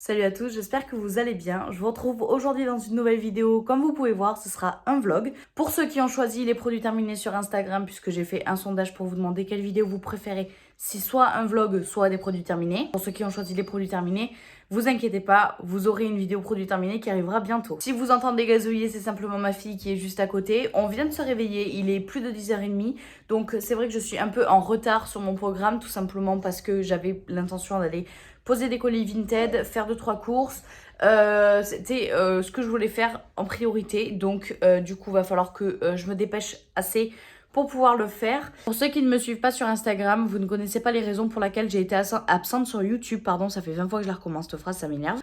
Salut à tous, j'espère que vous allez bien. Je vous retrouve aujourd'hui dans une nouvelle vidéo. Comme vous pouvez voir, ce sera un vlog. Pour ceux qui ont choisi les produits terminés sur Instagram, puisque j'ai fait un sondage pour vous demander quelle vidéo vous préférez, si soit un vlog, soit des produits terminés. Pour ceux qui ont choisi les produits terminés, vous inquiétez pas, vous aurez une vidéo produits terminés qui arrivera bientôt. Si vous entendez gazouiller, c'est simplement ma fille qui est juste à côté. On vient de se réveiller, il est plus de 10h30. Donc c'est vrai que je suis un peu en retard sur mon programme, tout simplement parce que j'avais l'intention d'aller poser des colis Vinted, faire 2-3 courses. C'était ce que je voulais faire en priorité. Donc du coup, va falloir que je me dépêche assez pour pouvoir le faire. Pour ceux qui ne me suivent pas sur Instagram, vous ne connaissez pas les raisons pour lesquelles j'ai été absente sur YouTube. Pardon, ça fait 20 fois que je la recommence cette phrase, ça m'énerve.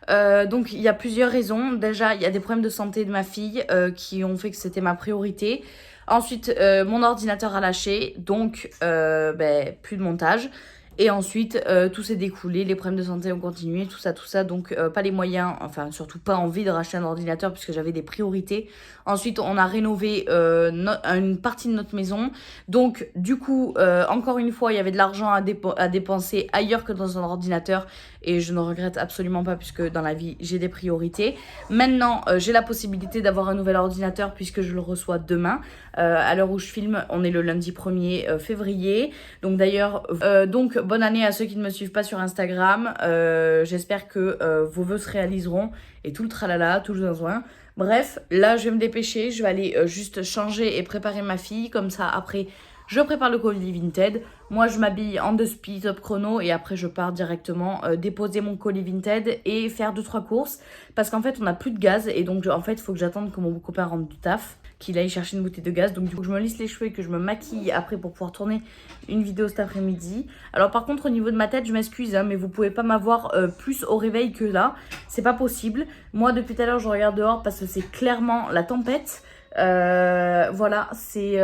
Donc il y a plusieurs raisons. Déjà, il y a des problèmes de santé de ma fille qui ont fait que c'était ma priorité. Ensuite, mon ordinateur a lâché, donc plus de montage. Et ensuite, tout s'est découlé, les problèmes de santé ont continué, tout ça. Donc, pas les moyens, enfin, surtout pas envie de racheter un ordinateur puisque j'avais des priorités. Ensuite, on a rénové une partie de notre maison. Donc, du coup, encore une fois, il y avait de l'argent à dépenser ailleurs que dans un ordinateur. Et je ne regrette absolument pas puisque dans la vie, j'ai des priorités. Maintenant, j'ai la possibilité d'avoir un nouvel ordinateur puisque je le reçois demain. À l'heure où je filme, on est le lundi 1er février. Donc d'ailleurs, bonne année à ceux qui ne me suivent pas sur Instagram. J'espère que vos vœux se réaliseront et tout le tralala, tout le zinzouin. Bref, là je vais me dépêcher, je vais aller juste changer et préparer ma fille. Comme ça, après, je prépare le colis Vinted. Moi, je m'habille en 2 speed top chrono et après, je pars directement déposer mon colis Vinted et faire 2-3 courses. Parce qu'en fait, on n'a plus de gaz et donc, en fait, il faut que j'attende que mon copain rentre du taf, qu'il aille chercher une bouteille de gaz. Donc, du coup, je me lisse les cheveux et que je me maquille après pour pouvoir tourner une vidéo cet après-midi. Alors, par contre, au niveau de ma tête, je m'excuse, hein, mais vous pouvez pas m'avoir plus au réveil que là. C'est pas possible. Moi, depuis tout à l'heure, je regarde dehors parce que c'est clairement la tempête. Voilà, c'est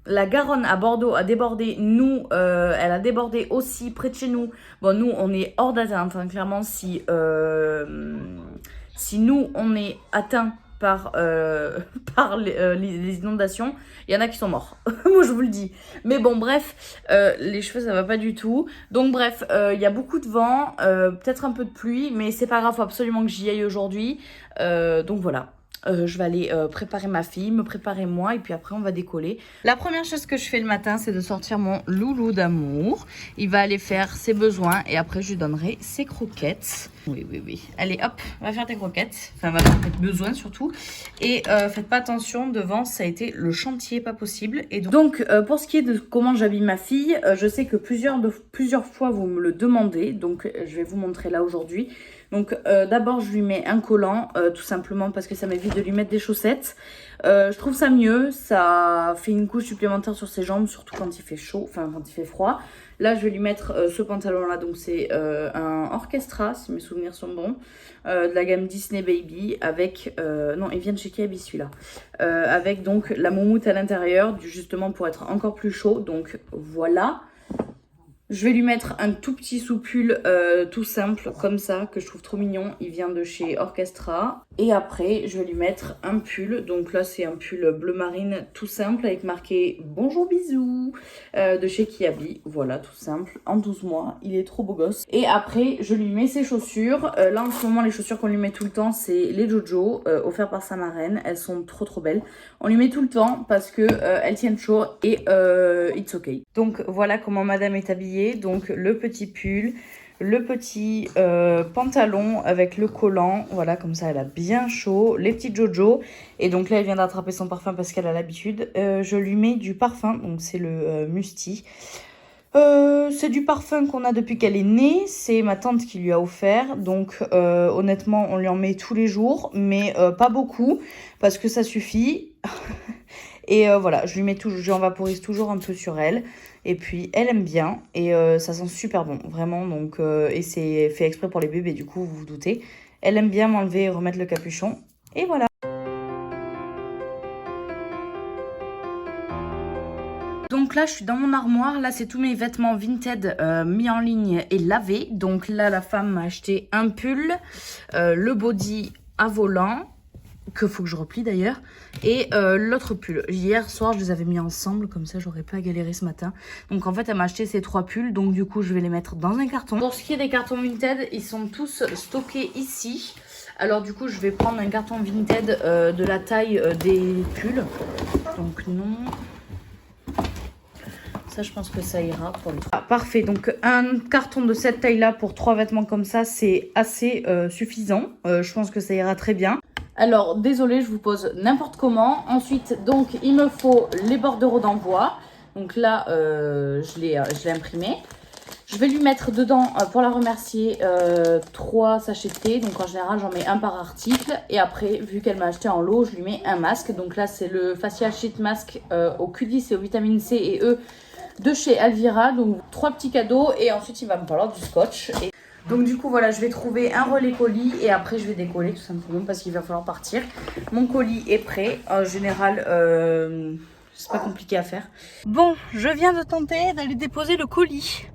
la Garonne à Bordeaux a débordé. Nous, elle a débordé aussi près de chez nous. Bon, nous, on est hors d'atteinte, hein, clairement. Si nous, on est atteint par, par les inondations, il y en a qui sont morts. Moi, je vous le dis. Mais bon, bref, les cheveux, ça va pas du tout. Donc, bref, il y a beaucoup de vent, peut-être un peu de pluie, mais c'est pas grave, faut absolument que j'y aille aujourd'hui. Donc, voilà. Je vais aller préparer ma fille, me préparer moi et puis après on va décoller. La première chose que je fais le matin, c'est de sortir mon loulou d'amour. Il va aller faire ses besoins et après je lui donnerai ses croquettes. Oui. Allez hop, va faire tes croquettes. Enfin, va faire tes besoins surtout. Et faites pas attention, devant ça a été le chantier pas possible. Et donc pour ce qui est de comment j'habille ma fille, je sais que plusieurs fois vous me le demandez. Donc je vais vous montrer là aujourd'hui. Donc d'abord je lui mets un collant tout simplement parce que ça m'évite de lui mettre des chaussettes. Je trouve ça mieux, ça fait une couche supplémentaire sur ses jambes, surtout quand il fait chaud, enfin quand il fait froid. Là je vais lui mettre ce pantalon là, donc c'est un Orchestra si mes souvenirs sont bons, de la gamme Disney Baby avec, non il vient de chez Kiabi celui-là, avec donc la moumoute à l'intérieur justement pour être encore plus chaud, donc voilà. Je vais lui mettre un tout petit sous-pull tout simple, comme ça, que je trouve trop mignon. Il vient de chez Orchestra. Et après, je vais lui mettre un pull. Donc là, c'est un pull bleu marine tout simple avec marqué Bonjour bisous de chez Kiabi. Voilà, tout simple, en 12 mois. Il est trop beau gosse. Et après, je lui mets ses chaussures. Là, en ce moment, les chaussures qu'on lui met tout le temps, c'est les Jojo, offertes par sa marraine. Elles sont trop belles. On lui met tout le temps parce que elles tiennent chaud et it's okay. Donc voilà comment madame est habillée. Donc le petit pull, le petit pantalon avec le collant, voilà, comme ça elle a bien chaud, les petits Jojo, et donc là elle vient d'attraper son parfum parce qu'elle a l'habitude. Je lui mets du parfum, donc c'est le Musti. C'est du parfum qu'on a depuis qu'elle est née, c'est ma tante qui lui a offert, donc honnêtement on lui en met tous les jours, mais pas beaucoup, parce que ça suffit. Et voilà, je lui mets toujours, j'en vaporise toujours un peu sur elle. Et puis, elle aime bien. Et ça sent super bon, vraiment. Donc, et c'est fait exprès pour les bébés, du coup, vous vous doutez. Elle aime bien m'enlever et remettre le capuchon. Et voilà. Donc là, je suis dans mon armoire. Là, c'est tous mes vêtements Vinted mis en ligne et lavés. Donc là, la femme m'a acheté un pull, le body à volant. que faut que je replie d'ailleurs, et l'autre pull. Hier soir, je les avais mis ensemble, comme ça j'aurais pas galéré ce matin. Donc en fait, elle m'a acheté ces 3 pulls, donc du coup je vais les mettre dans un carton. Pour ce qui est des cartons Vinted, ils sont tous stockés ici. Alors du coup, je vais prendre un carton Vinted de la taille des pulls. Donc non... Ça, je pense que ça ira pour le truc. Ah, parfait. Donc, un carton de cette taille-là pour 3 vêtements comme ça, c'est assez suffisant. Je pense que ça ira très bien. Alors, désolée, je vous pose n'importe comment. Ensuite, donc, il me faut les bordereaux d'envoi. Donc là, je l'ai imprimé. Je vais lui mettre dedans, pour la remercier, 3 sachets de thé. Donc en général, j'en mets un par article. Et après, vu qu'elle m'a acheté en lot, je lui mets un masque. Donc là, c'est le Facial Sheet Mask au Q10 et aux vitamines C et E de chez Alvira. Donc 3 petits cadeaux. Et ensuite, il va me falloir du scotch. Et... Donc du coup, voilà, je vais trouver un relais colis. Et après, je vais décoller tout simplement parce qu'il va falloir partir. Mon colis est prêt. En général... c'est pas compliqué à faire. Bon, je viens de tenter d'aller déposer le colis.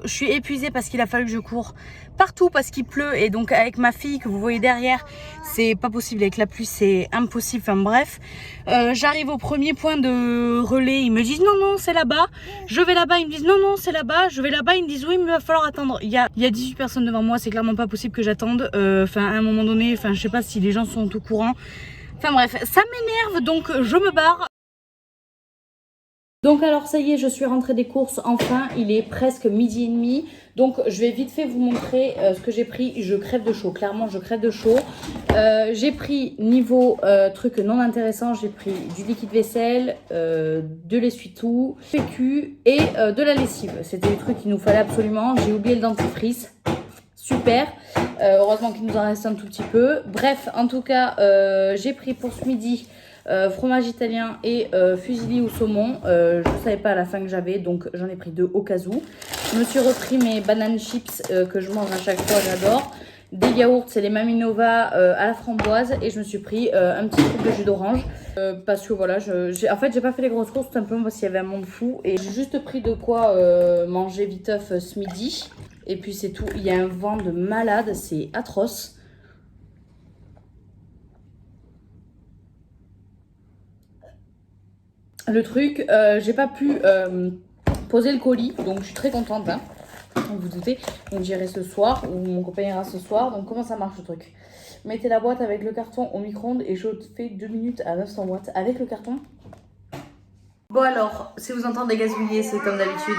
Je suis épuisée parce qu'il a fallu que je cours partout parce qu'il pleut et donc avec ma fille que vous voyez derrière, c'est pas possible avec la pluie, c'est impossible. Enfin bref, j'arrive au premier point de relais, ils me disent non non c'est là-bas, je vais là-bas, ils me disent non non c'est là-bas, je vais là-bas, ils me disent oui mais il va falloir attendre. Il y a 18 personnes devant moi, c'est clairement pas possible que j'attende. Enfin à un moment donné, enfin je sais pas si les gens sont au courant. Enfin bref, ça m'énerve donc je me barre. Donc alors ça y est, je suis rentrée des courses enfin, il est presque 12h30. Donc je vais vite fait vous montrer ce que j'ai pris. Je crève de chaud, clairement je crève de chaud. J'ai pris niveau truc non intéressant, j'ai pris du liquide vaisselle, de l'essuie-tout, PQ et de la lessive. C'était des trucs qu'il nous fallait absolument. J'ai oublié le dentifrice, super. Heureusement qu'il nous en reste un tout petit peu. Bref, en tout cas, j'ai pris pour ce midi... fromage italien et fusilli au saumon. Je ne savais pas à la fin que j'avais, donc j'en ai pris 2 au cas où. Je me suis repris mes bananes chips que je mange à chaque fois, j'adore. Des yaourts, c'est les Maminova à la framboise. Et je me suis pris un petit truc de jus d'orange. Parce que voilà, en fait, j'ai pas fait les grosses courses tout simplement parce qu'il y avait un monde fou. Et j'ai juste pris de quoi manger viteuf ce midi. Et puis c'est tout. Il y a un vent de malade, c'est atroce. Le truc, j'ai pas pu poser le colis, donc je suis très contente, hein, vous vous doutez. Donc j'irai ce soir, ou mon copain ira ce soir. Donc comment ça marche le truc? Mettez la boîte avec le carton au micro-ondes et chauffez 2 minutes à 900 watts avec le carton. Bon alors, si vous entendez gazouiller, c'est comme d'habitude,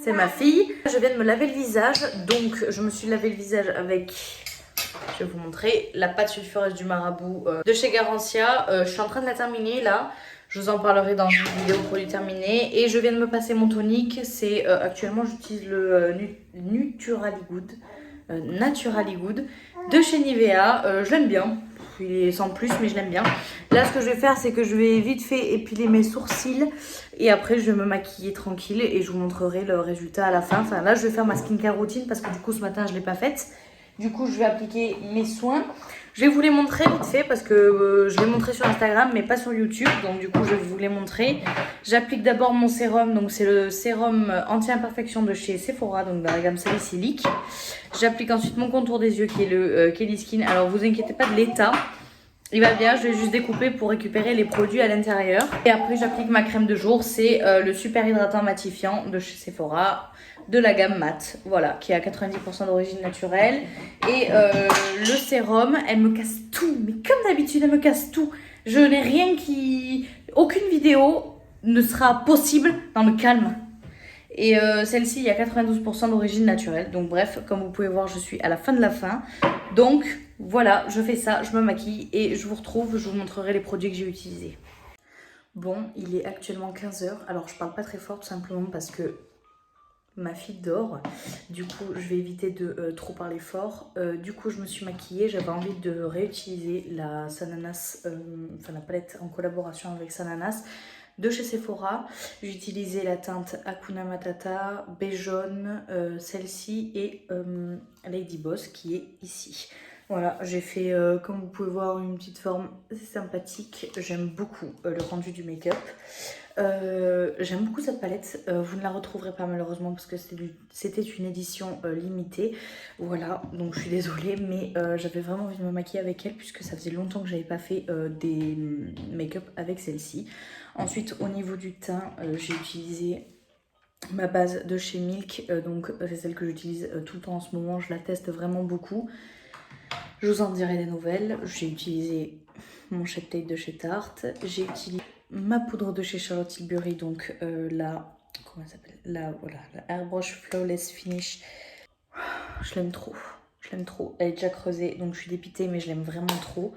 c'est ma fille. Je viens de me laver le visage, donc je me suis lavé le visage avec... Je vais vous montrer la pâte sulfureuse du marabout de chez Garancia. Je suis en train de la terminer là. Je vous en parlerai dans une vidéo pour les terminer. Et je viens de me passer mon tonique. C'est actuellement j'utilise le Naturally Good de chez Nivea. Je l'aime bien. Il est sans plus mais je l'aime bien. Là ce que je vais faire c'est que je vais vite fait épiler mes sourcils. Et après je vais me maquiller tranquille. Et je vous montrerai le résultat à la fin. Enfin là je vais faire ma skincare routine parce que du coup ce matin je ne l'ai pas faite. Du coup, je vais appliquer mes soins. Je vais vous les montrer vite fait parce que je les montrer sur Instagram mais pas sur YouTube. Donc du coup, je vais vous les montrer. J'applique d'abord mon sérum. Donc c'est le sérum anti-imperfection de chez Sephora, donc dans la gamme salicylique. J'applique ensuite mon contour des yeux qui est le Kelly Skin. Alors vous inquiétez pas de l'état. Il va bien, je vais juste découper pour récupérer les produits à l'intérieur. Et après, j'applique ma crème de jour. C'est le super hydratant matifiant de chez Sephora, de la gamme mat, voilà, qui est à 90% d'origine naturelle. Et le sérum, elle me casse tout. Mais comme d'habitude, elle me casse tout. Je n'ai rien qui... Aucune vidéo ne sera possible dans le calme. Et celle-ci, il y a 92% d'origine naturelle. Donc bref, comme vous pouvez voir, je suis à la fin de la fin. Donc voilà, je fais ça, je me maquille et je vous retrouve, je vous montrerai les produits que j'ai utilisés. Bon, il est actuellement 15 h. Alors je parle pas très fort tout simplement parce que ma fille dort. Du coup, je vais éviter de trop parler fort. Du coup, je me suis maquillée. J'avais envie de réutiliser la Sananas, enfin la palette en collaboration avec Sananas de chez Sephora. J'ai utilisé la teinte Hakuna Matata, beige jaune, celle-ci et Lady Boss qui est ici. Voilà, j'ai fait, comme vous pouvez voir, une petite forme sympathique. J'aime beaucoup le rendu du make-up. J'aime beaucoup cette palette. Vous ne la retrouverez pas malheureusement parce que c'était une édition limitée. Voilà, donc je suis désolée, mais j'avais vraiment envie de me maquiller avec elle puisque ça faisait longtemps que j'avais pas fait des make-up avec celle-ci. Ensuite, au niveau du teint, j'ai utilisé ma base de chez Milk. Donc c'est celle que j'utilise tout le temps en ce moment. Je la teste vraiment beaucoup. Je vous en dirai des nouvelles. J'ai utilisé mon Shape Tape de chez Tarte. J'ai utilisé ma poudre de chez Charlotte Tilbury, donc la... Comment elle s'appelle? Voilà, la Airbrush Flawless Finish. Je l'aime trop. Je l'aime trop. Elle est déjà creusée, donc je suis dépitée, mais je l'aime vraiment trop.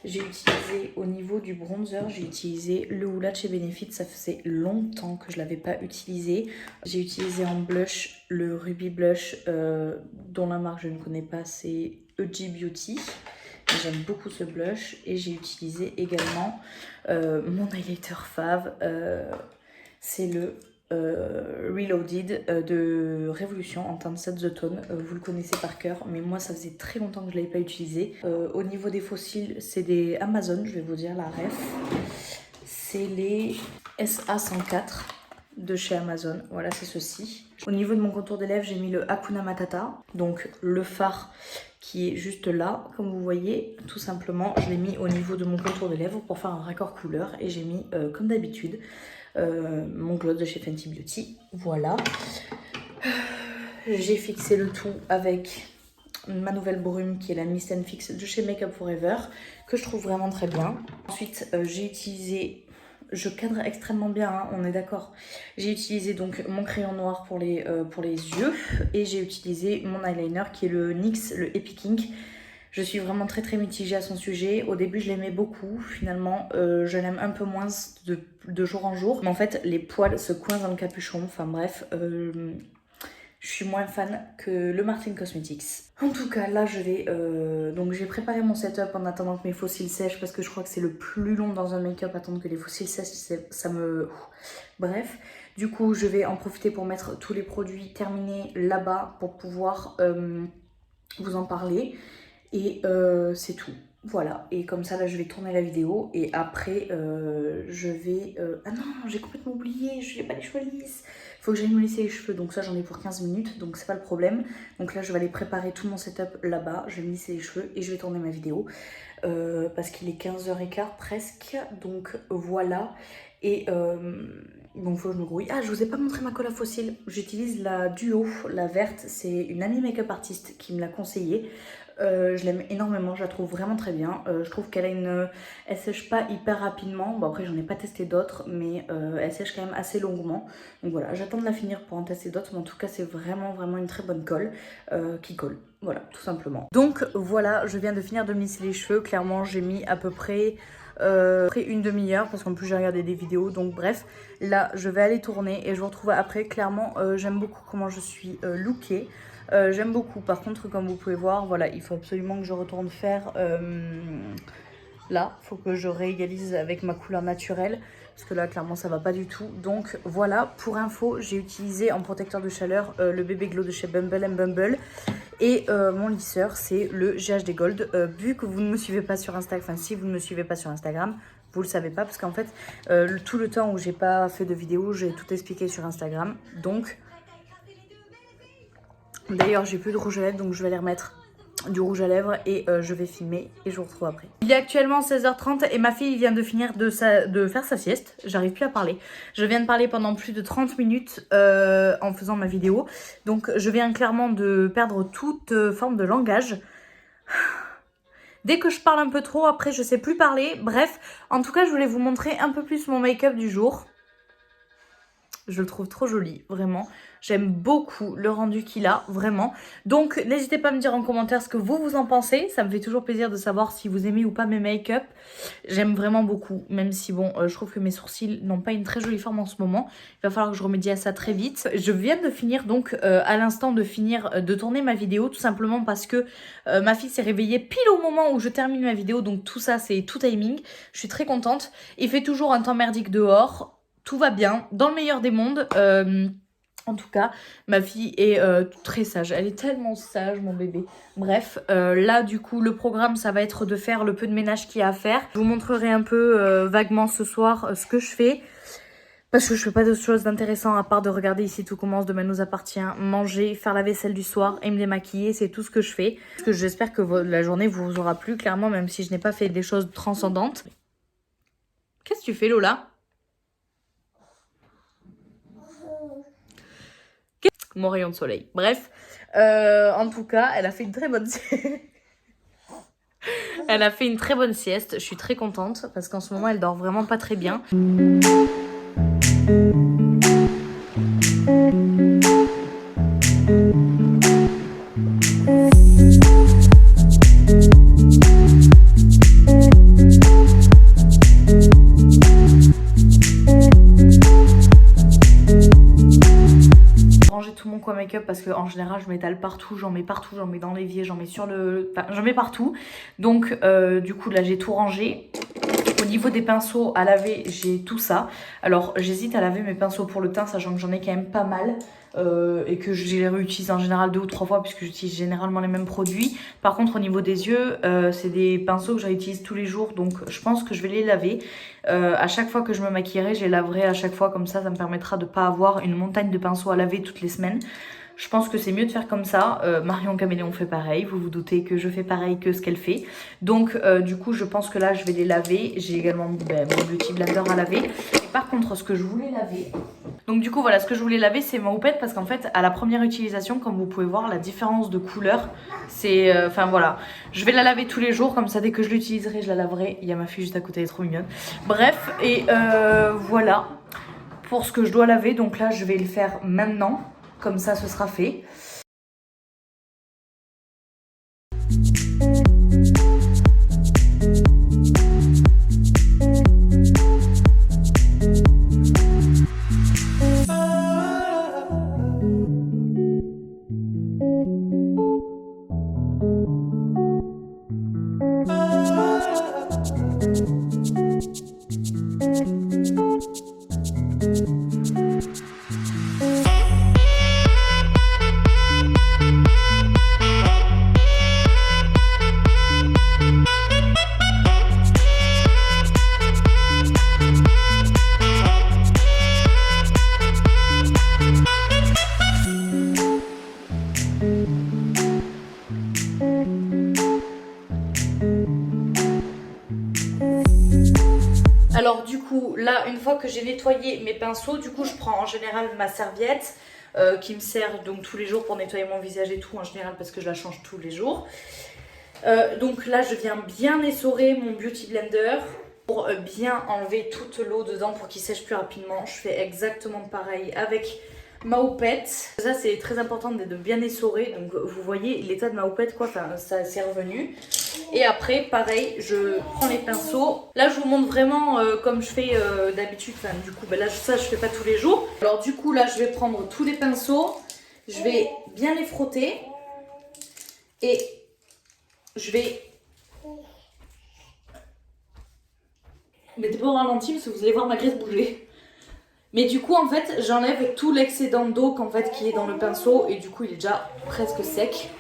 J'ai utilisé, au niveau du bronzer, j'ai utilisé le Hoola de chez Benefit. Ça faisait longtemps que je ne l'avais pas utilisé. J'ai utilisé en blush le Ruby Blush, dont la marque je ne connais pas, c'est EG Beauty. J'aime beaucoup ce blush. Et j'ai utilisé également mon highlighter fave. C'est le Reloaded de Révolution en teinte Set the Tone. Vous le connaissez par cœur, mais moi ça faisait très longtemps que je ne l'avais pas utilisé. Au niveau des fossiles, c'est des Amazon, je vais vous dire la ref. C'est les SA104 de chez Amazon. Voilà, c'est ceci. Au niveau de mon contour des lèvres, j'ai mis le Hakuna Matata, donc le fard qui est juste là, comme vous voyez, tout simplement. Je l'ai mis au niveau de mon contour des lèvres pour faire un raccord couleur et j'ai mis, comme d'habitude, mon gloss de chez Fenty Beauty. Voilà. J'ai fixé le tout avec ma nouvelle brume qui est la Mist & Fix de chez Make Up For Ever, que je trouve vraiment très bien. Ensuite, j'ai utilisé... Je cadre extrêmement bien, hein, on est d'accord. J'ai utilisé donc mon crayon noir pour les yeux et j'ai utilisé mon eyeliner qui est le NYX, le Epic Ink. Je suis vraiment très très mitigée à son sujet. Au début, je l'aimais beaucoup. Finalement, je l'aime un peu moins de jour en jour. Mais en fait, les poils se coincent dans le capuchon. Enfin bref, je suis moins fan que le Martin Cosmetics. En tout cas, là, je vais... donc, j'ai préparé mon setup en attendant que mes faux cils sèchent parce que je crois que c'est le plus long dans un make-up, attendre que les faux cils sèchent, ça me... Bref, du coup, je vais en profiter pour mettre tous les produits terminés là-bas pour pouvoir vous en parler. Et c'est tout. Voilà, et comme ça là je vais tourner la vidéo et après je vais... Ah non, j'ai complètement oublié, je n'ai pas les cheveux lisses. Il faut que j'aille me laisser les cheveux, donc ça j'en ai pour 15 minutes, donc c'est pas le problème. Donc là je vais aller préparer tout mon setup là-bas, je vais me lisser les cheveux et je vais tourner ma vidéo. Parce qu'il est 15h15 presque, donc voilà. Et donc faut que je me grouille. Ah, je vous ai pas montré ma colle à fossiles. J'utilise la Duo, la verte, c'est une amie make-up artiste qui me l'a conseillée. Je l'aime énormément, je la trouve vraiment très bien. Je trouve qu'elle a une... Elle sèche pas hyper rapidement. Bon après j'en ai pas testé d'autres, mais elle sèche quand même assez longuement. Donc voilà, j'attends de la finir pour en tester d'autres. Mais en tout cas c'est vraiment vraiment une très bonne colle qui colle. Voilà, tout simplement. Donc voilà, je viens de finir de me lisser les cheveux. Clairement j'ai mis à peu près une demi-heure parce qu'en plus j'ai regardé des vidéos. Donc bref, là je vais aller tourner et je vous retrouve après. Clairement j'aime beaucoup comment je suis lookée. J'aime beaucoup. Par contre, comme vous pouvez voir, voilà, il faut absolument que je retourne faire là. Il faut que je réégalise avec ma couleur naturelle. Parce que là, clairement, ça va pas du tout. Donc voilà, pour info, j'ai utilisé en protecteur de chaleur le Bébé Glow de chez Bumble & Bumble. Et mon lisseur, c'est le GHD Gold. Vu que vous ne me suivez pas sur Instagram, enfin si vous ne me suivez pas sur Instagram, vous le savez pas. Parce qu'en fait, tout le temps où j'ai pas fait de vidéo, j'ai tout expliqué sur Instagram. Donc... D'ailleurs, j'ai plus de rouge à lèvres, donc je vais aller remettre du rouge à lèvres et je vais filmer et je vous retrouve après. Il est actuellement 16h30 et ma fille vient de finir de faire sa sieste. J'arrive plus à parler. Je viens de parler pendant plus de 30 minutes en faisant ma vidéo. Donc je viens clairement de perdre toute forme de langage. Dès que je parle un peu trop, après je sais plus parler. Bref, en tout cas, je voulais vous montrer un peu plus mon make-up du jour. Je le trouve trop joli, vraiment. J'aime beaucoup le rendu qu'il a, vraiment. Donc, n'hésitez pas à me dire en commentaire ce que vous en pensez. Ça me fait toujours plaisir de savoir si vous aimez ou pas mes make-up. J'aime vraiment beaucoup, même si, bon, je trouve que mes sourcils n'ont pas une très jolie forme en ce moment. Il va falloir que je remédie à ça très vite. Je viens de finir, donc, à l'instant de finir de tourner ma vidéo, tout simplement parce que ma fille s'est réveillée pile au moment où je termine ma vidéo. Donc, tout ça, c'est tout timing. Je suis très contente. Il fait toujours un temps merdique dehors. Tout va bien, dans le meilleur des mondes. En tout cas, ma fille est très sage. Elle est tellement sage, mon bébé. Bref, là, du coup, le programme, ça va être de faire le peu de ménage qu'il y a à faire. Je vous montrerai un peu vaguement ce soir ce que je fais. Parce que je fais pas d'autre chose d'intéressant à part de regarder Ici tout commence, Demain nous appartient, manger, faire la vaisselle du soir et me démaquiller. C'est tout ce que je fais. Parce que j'espère que la journée vous aura plu, clairement, même si je n'ai pas fait des choses transcendantes. Qu'est-ce que tu fais, Lola? Mon rayon de soleil. Bref, en tout cas, elle a fait une très bonne elle a fait une très bonne sieste. Je suis très contente parce qu'en ce moment, elle dort vraiment pas très bien. Tout mon coin make-up parce que en général je m'étale partout, j'en mets dans l'évier, j'en mets sur le... Enfin, j'en mets partout. Donc du coup là j'ai tout rangé. Au niveau des pinceaux à laver, j'ai tout ça. Alors j'hésite à laver mes pinceaux pour le teint, sachant que j'en ai quand même pas mal. Et que je les réutilise en général 2 ou 3 fois puisque j'utilise généralement les mêmes produits. Par contre au niveau des yeux, c'est des pinceaux que je réutilise tous les jours, donc je pense que je vais les laver. À chaque fois que je me maquillerai, je les laverai à chaque fois, comme ça me permettra de ne pas avoir une montagne de pinceaux à laver toutes les semaines. Je pense que c'est mieux de faire comme ça. Marion Caméléon fait pareil. Vous vous doutez que je fais pareil que ce qu'elle fait. Donc du coup je pense que là je vais les laver. J'ai également mon Beauty Blender à laver. Et par contre ce que je voulais laver... Donc du coup voilà, ce que je voulais laver c'est ma houppette. Parce qu'en fait à la première utilisation, comme vous pouvez voir, la différence de couleur c'est... Enfin voilà, je vais la laver tous les jours. Comme ça dès que je l'utiliserai je la laverai. Il y a ma fille juste à côté, elle est trop mignonne. Bref, et voilà pour ce que je dois laver. Donc là je vais le faire maintenant. Comme ça, ce sera fait. Alors du coup, là, une fois que j'ai nettoyé mes pinceaux, du coup, je prends en général ma serviette qui me sert donc tous les jours pour nettoyer mon visage et tout en général parce que je la change tous les jours. Donc là, je viens bien essorer mon Beauty Blender pour bien enlever toute l'eau dedans pour qu'il sèche plus rapidement. Je fais exactement pareil avec ma houppette. Ça, c'est très important de bien essorer. Donc vous voyez l'état de ma houppette, quoi, enfin, ça c'est revenu. Et après, pareil, je prends les pinceaux. Là, je vous montre vraiment comme je fais d'habitude. Enfin, du coup, ben là, ça, je fais pas tous les jours. Alors, du coup, là, je vais prendre tous les pinceaux. Je vais bien les frotter. Et je vais... Mettez pas au ralenti parce que vous allez voir ma graisse bouger. Mais du coup, en fait, j'enlève tout l'excédent d'eau qui est dans le pinceau. Et du coup, il est déjà presque sec.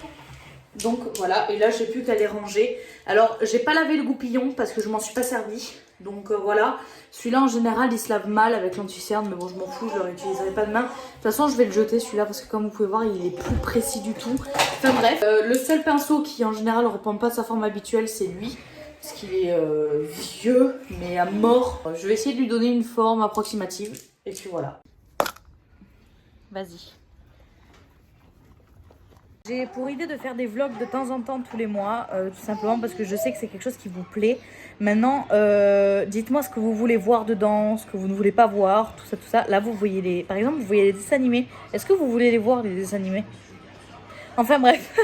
Donc voilà, et là j'ai plus qu'à les ranger. Alors j'ai pas lavé le goupillon parce que je m'en suis pas servi. Donc voilà, celui-là en général il se lave mal avec l'anti-cerne, mais bon je m'en fous, je le réutiliserai pas demain. De toute façon je vais le jeter celui-là parce que comme vous pouvez voir il est plus précis du tout. Enfin bref, le seul pinceau qui en général ne reprend pas sa forme habituelle c'est lui. Parce qu'il est vieux mais à mort. Je vais essayer de lui donner une forme approximative. Et puis voilà. Vas-y. J'ai pour idée de faire des vlogs de temps en temps tous les mois, tout simplement parce que je sais que c'est quelque chose qui vous plaît. Maintenant, dites-moi ce que vous voulez voir dedans, ce que vous ne voulez pas voir, tout ça. Là, vous voyez par exemple, vous voyez les dessins animés. Est-ce que vous voulez les voir, les dessins animés? Enfin bref,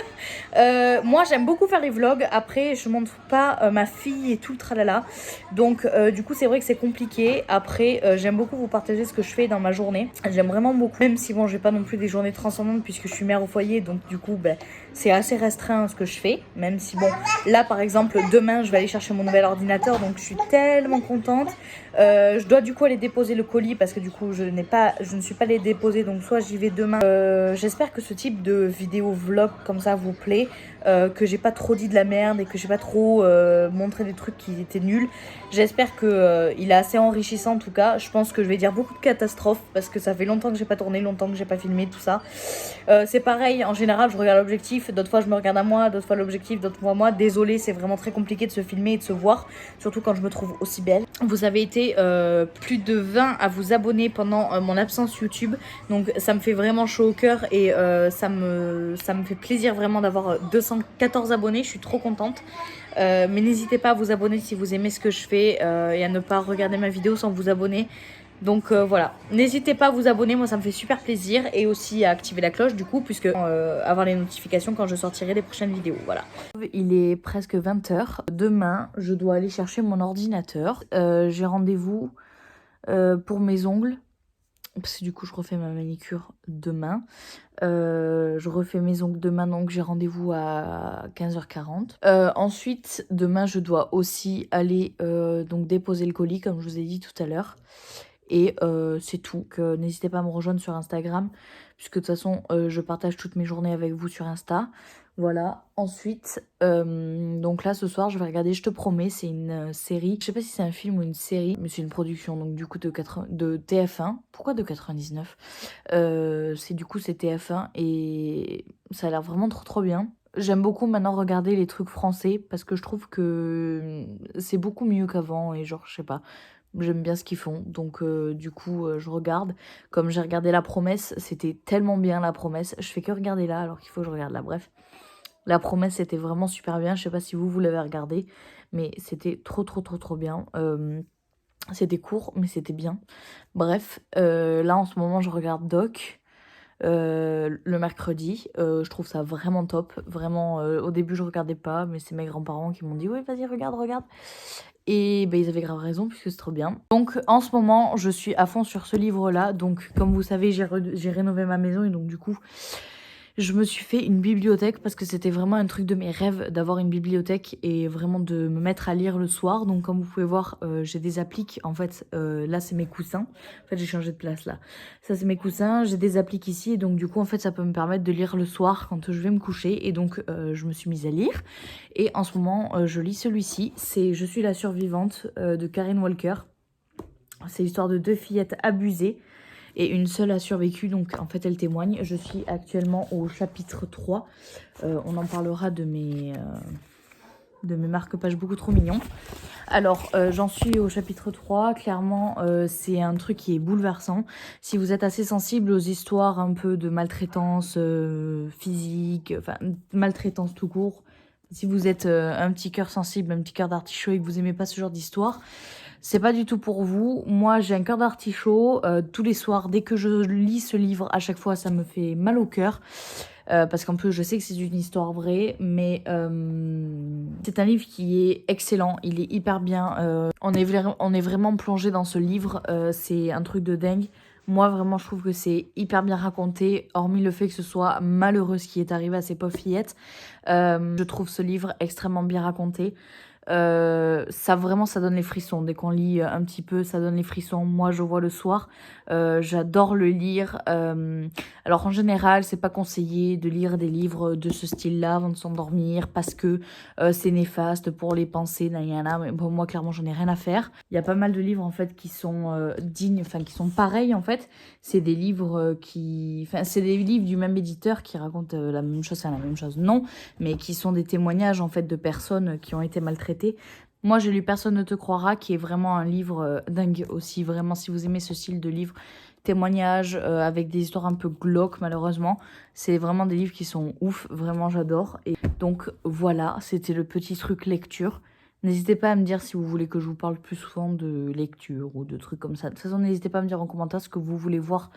moi j'aime beaucoup faire les vlogs. Après, je montre pas ma fille et tout le tralala. Donc du coup, c'est vrai que c'est compliqué. Après, j'aime beaucoup vous partager ce que je fais dans ma journée. J'aime vraiment beaucoup, même si bon, j'ai pas non plus des journées transcendantes puisque je suis mère au foyer. Donc du coup, ben, c'est assez restreint ce que je fais. Même si bon, là par exemple, demain, je vais aller chercher mon nouvel ordinateur. Donc je suis tellement contente. Je dois du coup aller déposer le colis parce que du coup, je ne suis pas allée déposer. Donc soit j'y vais demain. J'espère que ce type de vidéo vlog comme ça vous plaît, que j'ai pas trop dit de la merde et que j'ai pas trop montré des trucs qui étaient nuls. J'espère que il est assez enrichissant en tout cas. Je pense que je vais dire beaucoup de catastrophes parce que ça fait longtemps que j'ai pas tourné, longtemps que j'ai pas filmé tout ça. C'est pareil, en général je regarde l'objectif, d'autres fois je me regarde à moi, d'autres fois l'objectif, d'autres fois moi. Désolée, c'est vraiment très compliqué de se filmer et de se voir, surtout quand je me trouve aussi belle. Vous avez été plus de 20 à vous abonner pendant mon absence YouTube, donc ça me fait vraiment chaud au cœur et ça me fait plaisir vraiment d'avoir 214 abonnés, je suis trop contente. Mais n'hésitez pas à vous abonner si vous aimez ce que je fais et à ne pas regarder ma vidéo sans vous abonner. Donc voilà, n'hésitez pas à vous abonner, moi ça me fait super plaisir, et aussi à activer la cloche du coup, puisque avoir les notifications quand je sortirai les prochaines vidéos, voilà. Il est presque 20h, demain je dois aller chercher mon ordinateur, j'ai rendez-vous pour mes ongles, parce que du coup je refais ma manicure demain. Je refais mes ongles demain, donc j'ai rendez-vous à 15h40. Ensuite, demain je dois aussi aller donc déposer le colis, comme je vous ai dit tout à l'heure. Et c'est tout. N'hésitez pas à me rejoindre sur Instagram, puisque de toute façon, je partage toutes mes journées avec vous sur Insta. Voilà. Ensuite, donc là, ce soir, je vais regarder Je te promets. C'est une série. Je sais pas si c'est un film ou une série, mais c'est une production, donc du coup de TF1. Pourquoi de 99? C'est du coup, c'est TF1 et ça a l'air vraiment trop bien. J'aime beaucoup maintenant regarder les trucs français parce que je trouve que c'est beaucoup mieux qu'avant et genre, je sais pas. J'aime bien ce qu'ils font, donc du coup je regarde. Comme j'ai regardé La Promesse, c'était tellement bien La Promesse. Je fais que regarder là alors qu'il faut que je regarde là, bref. La Promesse c'était vraiment super bien, je sais pas si vous l'avez regardé, mais c'était trop bien. C'était court mais c'était bien. Bref, là en ce moment je regarde Doc. Le mercredi, je trouve ça vraiment top, vraiment. Au début je regardais pas, mais c'est mes grands-parents qui m'ont dit oui vas-y regarde. Et ben, ils avaient grave raison puisque c'est trop bien. Donc en ce moment je suis à fond sur ce livre là. Donc comme vous savez j'ai rénové ma maison et donc du coup je me suis fait une bibliothèque parce que c'était vraiment un truc de mes rêves d'avoir une bibliothèque et vraiment de me mettre à lire le soir. Donc comme vous pouvez voir, j'ai des appliques. En fait, là c'est mes coussins. En fait, j'ai changé de place là. Ça c'est mes coussins. J'ai des appliques ici et donc du coup en fait ça peut me permettre de lire le soir quand je vais me coucher. Et donc je me suis mise à lire. Et en ce moment je lis celui-ci. C'est Je suis la survivante de Karen Walker. C'est l'histoire de deux fillettes abusées. Et une seule a survécu, donc en fait elle témoigne. Je suis actuellement au chapitre 3. On en parlera de mes marque-pages beaucoup trop mignons. Alors, j'en suis au chapitre 3. Clairement, c'est un truc qui est bouleversant. Si vous êtes assez sensible aux histoires un peu de maltraitance physique, enfin maltraitance tout court, si vous êtes un petit cœur sensible, un petit cœur d'artichaut et que vous aimez pas ce genre d'histoire, c'est pas du tout pour vous. Moi, j'ai un cœur d'artichaut. Tous les soirs, dès que je lis ce livre, à chaque fois, ça me fait mal au cœur. Parce qu'en plus, je sais que c'est une histoire vraie, mais c'est un livre qui est excellent. Il est hyper bien. On est vraiment plongé dans ce livre. C'est un truc de dingue. Moi, vraiment, je trouve que c'est hyper bien raconté, hormis le fait que ce soit malheureux ce qui est arrivé à ces pauvres fillettes. Je trouve ce livre extrêmement bien raconté. Ça vraiment ça donne les frissons dès qu'on lit un petit peu, ça donne les frissons. Moi je vois le soir, j'adore le lire. Alors en général c'est pas conseillé de lire des livres de ce style là avant de s'endormir parce que c'est néfaste pour les pensées nanana. Mais bon, moi clairement j'en ai rien à faire. Il y a pas mal de livres en fait qui sont dignes, enfin qui sont pareils en fait. C'est des livres c'est des livres du même éditeur qui racontent la même chose, enfin la même chose non, mais qui sont des témoignages en fait de personnes qui ont été maltraitées. Moi, j'ai lu Personne ne te croira, qui est vraiment un livre dingue aussi. Vraiment, si vous aimez ce style de livre, témoignages avec des histoires un peu glauques, malheureusement, c'est vraiment des livres qui sont ouf. Vraiment, j'adore. Et donc, voilà, c'était le petit truc lecture. N'hésitez pas à me dire si vous voulez que je vous parle plus souvent de lecture ou de trucs comme ça. De toute façon, n'hésitez pas à me dire en commentaire ce que vous voulez voir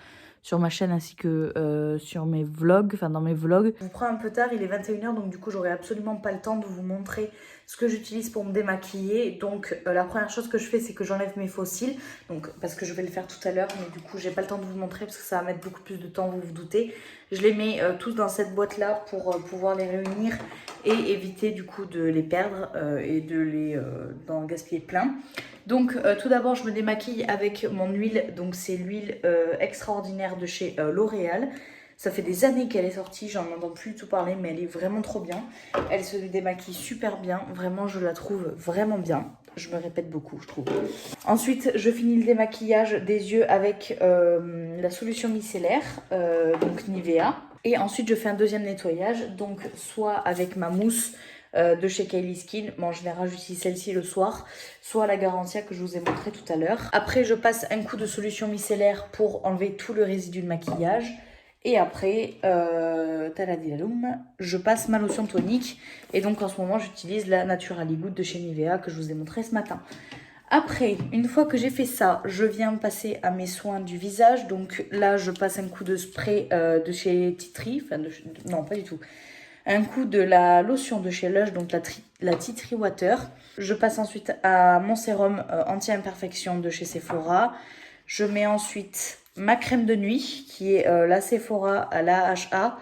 sur ma chaîne ainsi que sur mes vlogs, enfin dans mes vlogs. Je vous prends un peu tard, il est 21 h, donc du coup j'aurai absolument pas le temps de vous montrer ce que j'utilise pour me démaquiller. Donc la première chose que je fais, c'est que j'enlève mes faux cils, donc parce que je vais le faire tout à l'heure, mais du coup j'ai pas le temps de vous montrer parce que ça va mettre beaucoup plus de temps, vous vous doutez. Je les mets tous dans cette boîte là pour pouvoir les réunir et éviter du coup de les perdre et de les d'en gaspiller plein. Donc tout d'abord je me démaquille avec mon huile, donc c'est l'huile extraordinaire de chez L'Oréal. Ça fait des années qu'elle est sortie, j'en entends plus du tout parler, mais elle est vraiment trop bien. Elle se démaquille super bien, vraiment je la trouve vraiment bien. Je me répète beaucoup, je trouve. Ensuite, je finis le démaquillage des yeux avec la solution micellaire, donc Nivea. Et ensuite, je fais un deuxième nettoyage, donc soit avec ma mousse de chez Kylie Skin. Bon, en général, j'utilise celle-ci le soir, soit la Garantia que je vous ai montré tout à l'heure. Après, je passe un coup de solution micellaire pour enlever tout le résidu de maquillage. Et après, je passe ma lotion tonique. Et donc, en ce moment, j'utilise la Naturally Good de chez Nivea que je vous ai montré ce matin. Après, une fois que j'ai fait ça, je viens passer à mes soins du visage. Donc là, je passe un coup de spray de chez Tea Tree. Enfin, non, pas du tout. Un coup de la lotion de chez Lush, donc la Tea Tree Water. Je passe ensuite à mon sérum anti-imperfection de chez Sephora. Je mets ensuite ma crème de nuit, qui est la Sephora à la AHA.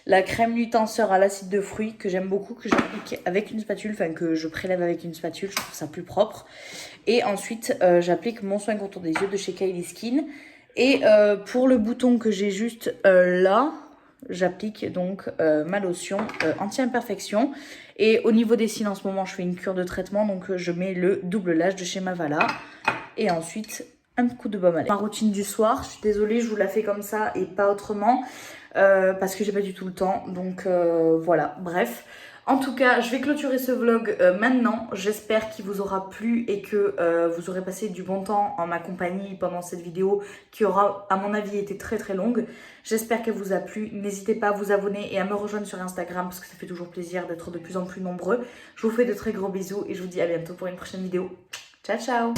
La crème nuit tenseur à l'acide de fruits, que j'aime beaucoup, que j'applique avec une spatule, enfin que je prélève avec une spatule, je trouve ça plus propre. Et ensuite, j'applique mon soin contour des yeux de chez Kylie Skin. Et pour le bouton que j'ai juste là, j'applique donc ma lotion anti-imperfection. Et au niveau des cils, en ce moment, je fais une cure de traitement. Donc, je mets le double lash de chez Mavala. Et ensuite, un coup de baume à lèvres. Ma routine du soir, je suis désolée, je vous la fais comme ça et pas autrement. Parce que j'ai pas du tout le temps. Donc, voilà, bref. En tout cas, je vais clôturer ce vlog maintenant. J'espère qu'il vous aura plu et que vous aurez passé du bon temps en ma compagnie pendant cette vidéo qui aura, à mon avis, été très très longue. J'espère qu'elle vous a plu. N'hésitez pas à vous abonner et à me rejoindre sur Instagram parce que ça fait toujours plaisir d'être de plus en plus nombreux. Je vous fais de très gros bisous et je vous dis à bientôt pour une prochaine vidéo. Ciao, ciao!